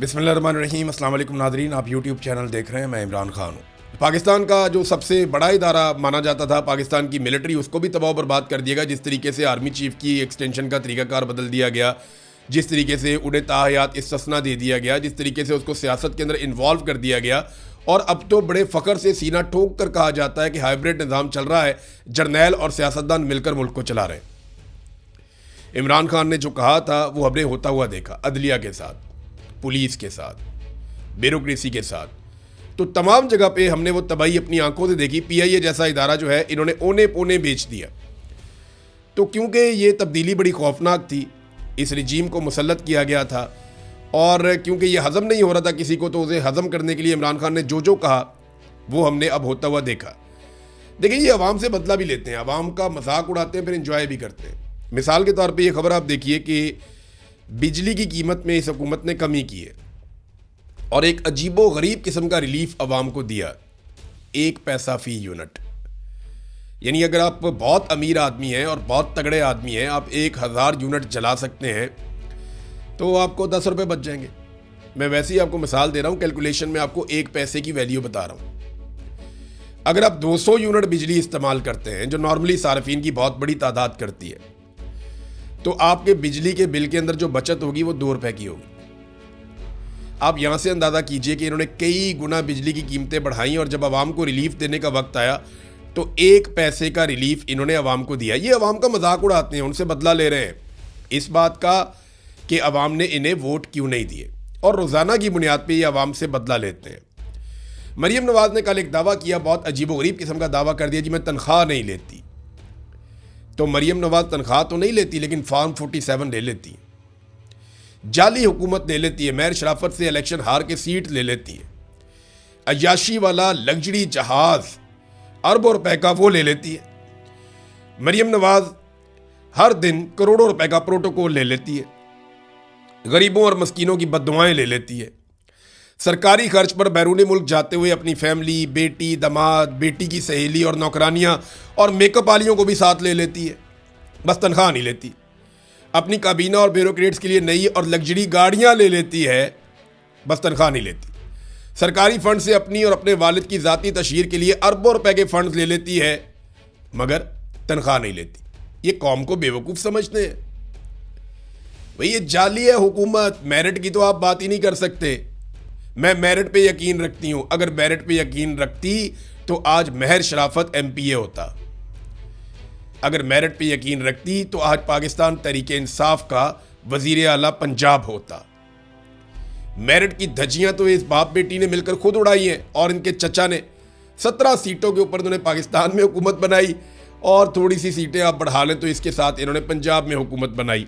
बिस्मिल्लाहिर्रहमानिर्रहीम। अस्सलाम वालेकुम नाज़रीन, आप यूट्यूब चैनल देख रहे हैं। मैं इमरान खान हूँ। पाकिस्तान का जो सबसे बड़ा इदारा माना जाता था पाकिस्तान की मिलिट्री, उसको भी तबाह बर्बाद कर दिया गया। जिस तरीके से आर्मी चीफ की एक्सटेंशन का तरीकाकार बदल दिया गया, जिस तरीके से उन्हें ताहयात इस्तिस्ना दे दिया गया, जिस तरीके से उसको सियासत के अंदर इन्वॉल्व कर दिया गया, और अब तो बड़े फ़ख्र से सीना ठोक कर कहा जाता है कि हाइब्रिड निज़ाम चल रहा है, जर्नैल और सियासतदान मिलकर मुल्क को चला रहे हैं। इमरान खान ने जो कहा था वो हमने होता हुआ देखा, अदलिया के साथ, पुलिस के साथ, ब्यूरोक्रेसी के साथ। तो तमाम जगह पे हमने वो तबाही अपनी आंखों से देखी। पीआईए जैसा इदारा जो है, इन्होंने ओने पोने बेच दिया। तो क्योंकि ये तब्दीली बड़ी खौफनाक थी, इस रिजीम को मुसल्लत किया गया था, और क्योंकि ये हज़म नहीं हो रहा था किसी को, तो उसे हज़म करने के लिए इमरान खान ने जो जो कहा वो हमने अब होता हुआ देखा। देखिए, ये अवाम से बदला भी लेते हैं, अवाम का मजाक उड़ाते हैं, फिर इंजॉय भी करते हैं। मिसाल के तौर पे ये खबर आप देखिए कि बिजली की कीमत में इस हुकूमत ने कमी की है और एक अजीबो गरीब किस्म का रिलीफ अवाम को दिया, 1 पैसा फ़ी यूनिट। यानी अगर आप बहुत अमीर आदमी हैं और बहुत तगड़े आदमी हैं, आप 1000 यूनिट जला सकते हैं तो आपको 10 रुपये बच जाएंगे। मैं वैसे ही आपको मिसाल दे रहा हूँ, कैलकुलेशन में आपको 1 पैसे की वैल्यू बता रहा हूँ। अगर आप 200 यूनिट बिजली इस्तेमाल करते हैं, जो नॉर्मली सार्फिन की बहुत बड़ी तादाद करती है, तो आपके बिजली के बिल के अंदर जो बचत होगी वो 2 रुपए की होगी। आप यहां से अंदाज़ा कीजिए कि इन्होंने कई गुना बिजली की कीमतें बढ़ाई, और जब आवाम को रिलीफ देने का वक्त आया तो 1 पैसे का रिलीफ इन्होंने आवाम को दिया। ये आवाम का मजाक उड़ाते हैं, उनसे बदला ले रहे हैं इस बात का कि आवाम ने इन्हें वोट क्यों नहीं दिए, और रोज़ाना की बुनियाद पर ये आवाम से बदला लेते हैं। मरीम नवाज ने कल एक दावा किया, बहुत अजीबोगरीब किस्म का दावा कर दिया जी मैं तनख्वाह नहीं लेती। तो मरीम नवाज तनख्वाह तो नहीं लेती, लेकिन फॉर्म 47 ले लेती है, जाली हुकूमत ले लेती है, महर शराफत से इलेक्शन हार के सीट ले लेती है, अय्याशी वाला लग्जरी जहाज अरबों रुपए का वो ले लेती है। मरीम नवाज हर दिन करोड़ों रुपए का प्रोटोकॉल ले लेती है, गरीबों और मस्कीनों की बद्दुआएं ले लेती है, सरकारी खर्च पर बैरूनी मुल्क जाते हुए अपनी फैमिली, बेटी, दामाद, बेटी की सहेली और नौकरानियां और मेकअप वालियों को भी साथ ले लेती है, बस तनख्वाह नहीं लेती। अपनी काबीना और ब्यूरोक्रेट्स के लिए नई और लग्जरी गाड़ियां ले लेती है, बस तनख्वाह नहीं लेती। सरकारी फंड से अपनी और अपने वालिद की ज़ाती तशहीर के लिए अरबों रुपए के फंड ले लेती है, मगर तनख्वाह नहीं लेती। ये कौम को बेवकूफ़ समझते हैं। भाई ये जाली है हुकूमत, मेरिट की तो आप बात ही नहीं कर सकते। मैं मेरिट पे यकीन रखती हूं, अगर मेरिट पे यकीन रखती तो आज महर शराफत MPA होता। अगर मेरिट पे यकीन रखती तो आज पाकिस्तान तहरीक इंसाफ का वजीर आला पंजाब होता। मेरिट की धज्जियां तो इस बाप बेटी ने मिलकर खुद उड़ाई हैं, और इनके चचा ने 17 सीटों के ऊपर इन्होंने पाकिस्तान में हुकूमत बनाई, और थोड़ी सी सीटें आप बढ़ा लें तो इसके साथ इन्होंने पंजाब में हुकूमत बनाई।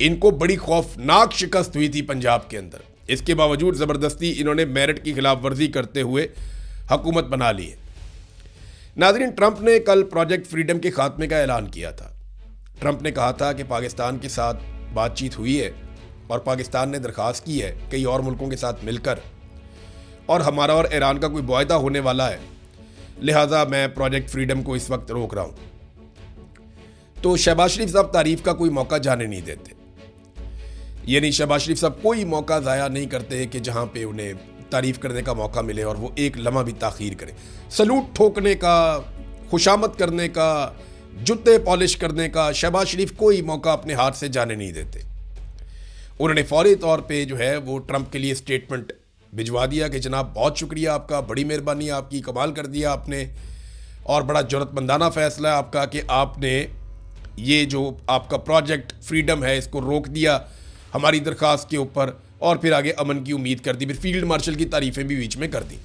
इनको बड़ी खौफनाक शिकस्त हुई थी पंजाब के अंदर, इसके बावजूद ज़बरदस्ती इन्होंने मेरिट की खिलाफ वर्जी करते हुए हुकूमत बना ली है। नाज़रीन, ट्रंप ने कल प्रोजेक्ट फ्रीडम के खात्मे का ऐलान किया था। ट्रंप ने कहा था कि पाकिस्तान के साथ बातचीत हुई है और पाकिस्तान ने दरख्वास्त की है कई और मुल्कों के साथ मिलकर, और हमारा और ईरान का कोई मुआहदा होने वाला है, लिहाजा मैं प्रोजेक्ट फ्रीडम को इस वक्त रोक रहा हूँ। तो शहबाज शरीफ साहब तारीफ़ का कोई मौका जाने नहीं देते। यानी शहबाज शरीफ साहब कोई मौका ज़ाया नहीं करते कि जहाँ पे उन्हें तारीफ़ करने का मौका मिले और वो एक लम्हा भी ताख़ीर करें। सलूट ठोकने का, खुशामद करने का, जूते पॉलिश करने का शहबाज शरीफ कोई मौका अपने हाथ से जाने नहीं देते। उन्होंने फौरी तौर पे जो है वो ट्रंप के लिए स्टेटमेंट भिजवा दिया कि जनाब बहुत शुक्रिया आपका, बड़ी मेहरबानी आपकी, कमाल कर दिया आपने, और बड़ा ज़रूरतमंदाना फ़ैसला है आपका कि आपने ये जो आपका प्रोजेक्ट फ्रीडम है इसको रोक दिया हमारी दरख्वास्त के ऊपर, और फिर आगे अमन की उम्मीद कर दी। फिर फील्ड मार्शल की तारीफ़ें भी बीच में कर दी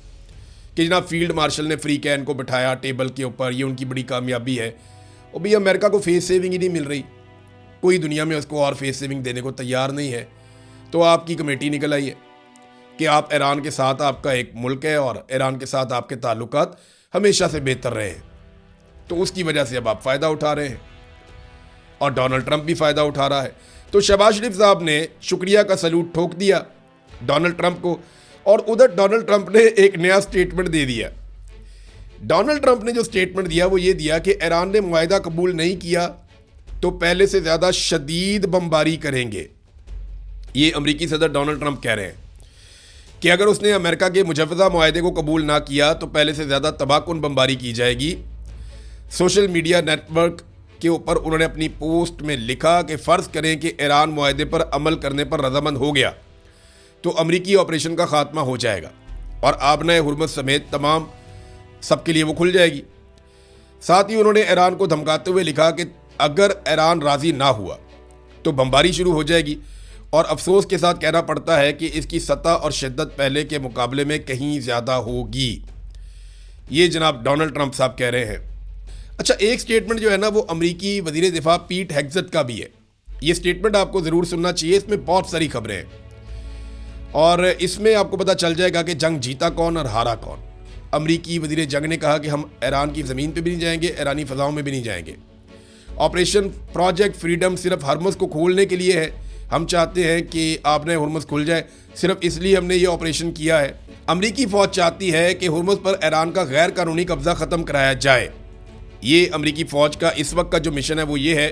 कि जनाब फील्ड मार्शल ने फ्री कैन को बिठाया टेबल के ऊपर, ये उनकी बड़ी कामयाबी है। और भाई अमेरिका को फेस सेविंग ही नहीं मिल रही, कोई दुनिया में उसको और फेस सेविंग देने को तैयार नहीं है। तो आपकी कमेटी निकल आई है कि आप ईरान के साथ, आपका एक मुल्क है और ईरान के साथ आपके ताल्लुकात हमेशा से बेहतर रहे हैं, तो उसकी वजह से अब आप फ़ायदा उठा रहे हैं, और डोनाल्ड ट्रंप भी फ़ायदा उठा रहा है। तो शहबाज शरीफ साहब ने शुक्रिया का सलूट ठोक दिया डोनाल्ड ट्रंप को, और उधर डोनाल्ड ट्रंप ने एक नया स्टेटमेंट दे दिया। डोनाल्ड ट्रंप ने जो स्टेटमेंट दिया वो ये दिया कि ईरान ने मुआहदा कबूल नहीं किया तो पहले से ज़्यादा शदीद बमबारी करेंगे। ये अमेरिकी सदर डोनाल्ड ट्रंप कह रहे हैं कि अगर उसने अमेरिका के मुजव्वज़ा मुआहदे को कबूल ना किया तो पहले से ज़्यादा तबाहकुन बमबारी की जाएगी। सोशल मीडिया नेटवर्क के ऊपर उन्होंने अपनी पोस्ट में लिखा कि फ़र्ज़ करें कि ईरान मुआहदे पर अमल करने पर रज़ामंद हो गया तो अमरीकी ऑपरेशन का खात्मा हो जाएगा और आबनाए हुर्मुज़ समेत तमाम सबके लिए वो खुल जाएगी। साथ ही उन्होंने ईरान को धमकाते हुए लिखा कि अगर ईरान राज़ी ना हुआ तो बमबारी शुरू हो जाएगी और अफसोस के साथ कहना पड़ता है कि इसकी सतह और शिद्दत पहले के मुकाबले में कहीं ज़्यादा होगी। ये जनाब डोनाल्ड ट्रंप साहब कह रहे हैं। अच्छा, एक स्टेटमेंट जो है ना वो अमरीकी वज़ीर दिफा पीट हेग्सेथ का भी है। ये स्टेटमेंट आपको ज़रूर सुनना चाहिए, इसमें बहुत सारी खबरें हैं और इसमें आपको पता चल जाएगा कि जंग जीता कौन और हारा कौन। अमरीकी वज़ीर जंग ने कहा कि हम ईरान की ज़मीन पे भी नहीं जाएंगे, ईरानी फ़ज़ाओं में भी नहीं जाएंगे। ऑपरेशन प्रोजेक्ट फ्रीडम सिर्फ हरमुज़ को खोलने के लिए है। हम चाहते हैं कि आबनाए हुर्मुज़ खुल जाए, सिर्फ इसलिए हमने ये ऑपरेशन किया है। अमरीकी फ़ौज चाहती है कि हुर्मुज़ पर ईरान का गैर कानूनी कब्ज़ा ख़त्म कराया जाए। ये अमरीकी फ़ौज का इस वक्त का जो मिशन है वो ये है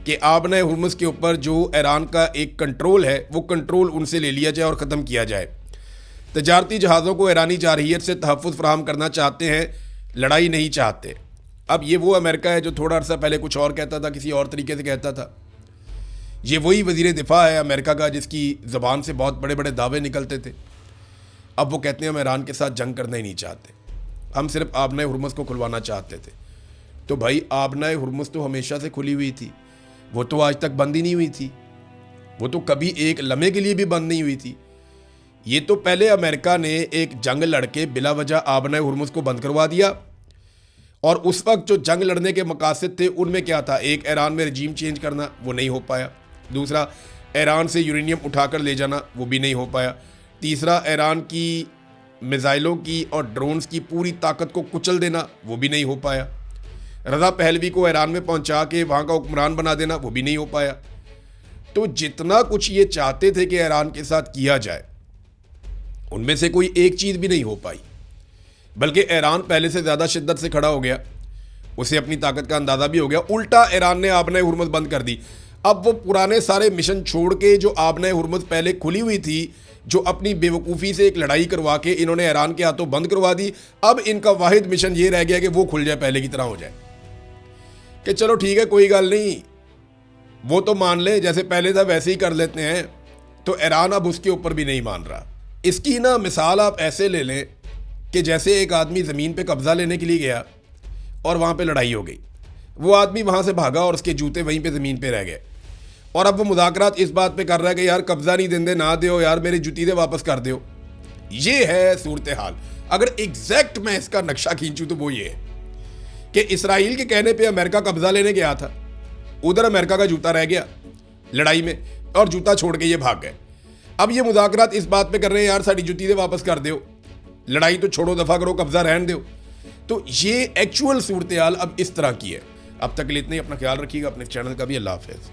कि आबनाए हुर्मुज़ के ऊपर जो ईरान का एक कंट्रोल है वो कंट्रोल उनसे ले लिया जाए और ख़त्म किया जाए। तजारती जहाज़ों को ईरानी जारहियत से तहफ़्फ़ुज़ फराहम करना चाहते हैं, लड़ाई नहीं चाहते। अब ये वो अमेरिका है जो थोड़ा अर्सा पहले कुछ और कहता था, किसी और तरीके से कहता था। ये वही वज़ीर दिफा है अमेरिका का जिसकी ज़बान से बहुत बड़े बड़े दावे निकलते थे। अब वो कहते हैं हम ईरान के साथ जंग करना ही नहीं चाहते, हम सिर्फ आबनाए हुर्मुज़ को खुलवाना चाहते थे। तो भाई आबनाए हुर्मुज़ तो हमेशा से खुली हुई थी, वो तो आज तक बंद ही नहीं हुई थी, वो तो कभी एक लम्हे के लिए भी बंद नहीं हुई थी। ये तो पहले अमेरिका ने एक जंग लड़के बिला वजह आबनाए हुर्मुज़ को बंद करवा दिया और उस वक्त जो जंग लड़ने के मकासद थे उनमें क्या था, एक ईरान में रजीम चेंज करना, वो नहीं हो पाया। दूसरा, ईरान से यूरेनियम उठाकर ले जाना, वो भी नहीं हो पाया। तीसरा, ईरान की मिसाइलों की और ड्रोन्स की पूरी ताकत को कुचल देना, वो भी नहीं हो पाया। रज़ा पहलवी को ईरान में पहुंचा के वहाँ का हुक्मरान बना देना, वो भी नहीं हो पाया। तो जितना कुछ ये चाहते थे कि ईरान के साथ किया जाए, उनमें से कोई एक चीज़ भी नहीं हो पाई, बल्कि ईरान पहले से ज़्यादा शिद्दत से खड़ा हो गया, उसे अपनी ताकत का अंदाज़ा भी हो गया। उल्टा ईरान ने आबनाए हुर्मुज़ बंद कर दी। अब वो पुराने सारे मिशन छोड़ के जो आबनाए हुर्मुज़ पहले खुली हुई थी, जो अपनी बेवकूफ़ी से एक लड़ाई करवा के इन्होंने ईरान के हाथों बंद करवा दी, अब इनका वाहिद मिशन ये रह गया कि वो खुल जाए, पहले की तरह हो जाए। कि चलो ठीक है, कोई गल नहीं, वो तो मान ले, जैसे पहले था वैसे ही कर लेते हैं। तो ईरान अब उसके ऊपर भी नहीं मान रहा। इसकी ना मिसाल आप ऐसे ले लें कि जैसे एक आदमी ज़मीन पे कब्ज़ा लेने के लिए गया और वहाँ पे लड़ाई हो गई, वो आदमी वहाँ से भागा और उसके जूते वहीं पे ज़मीन पे रह गए और अब वो मुज़ाकरात इस बात पे कर रहा है कि यार कब्ज़ा नहीं देंदे, ना दो यार, मेरी जुती दे वापस कर दो। ये है सूरत हाल। अगर एग्जैक्ट मैं इसका नक्शा खींचूँ तो वो ये है कि इसराइल के कहने पे अमेरिका कब्ज़ा लेने गया था, उधर अमेरिका का जूता रह गया लड़ाई में और जूता छोड़ के ये भाग गए। अब ये मुज़ाकरात इस बात पे कर रहे हैं यार साड़ी जुती दे वापस कर दो, लड़ाई तो छोड़ो, दफ़ा करो, कब्ज़ा रहने दो। तो ये एक्चुअल सूरत हाल अब इस तरह की है। अब तक के लिए इतना ही। अपना ख्याल रखिएगा, अपने चैनल का भी। अल्लाह हाफ़िज़।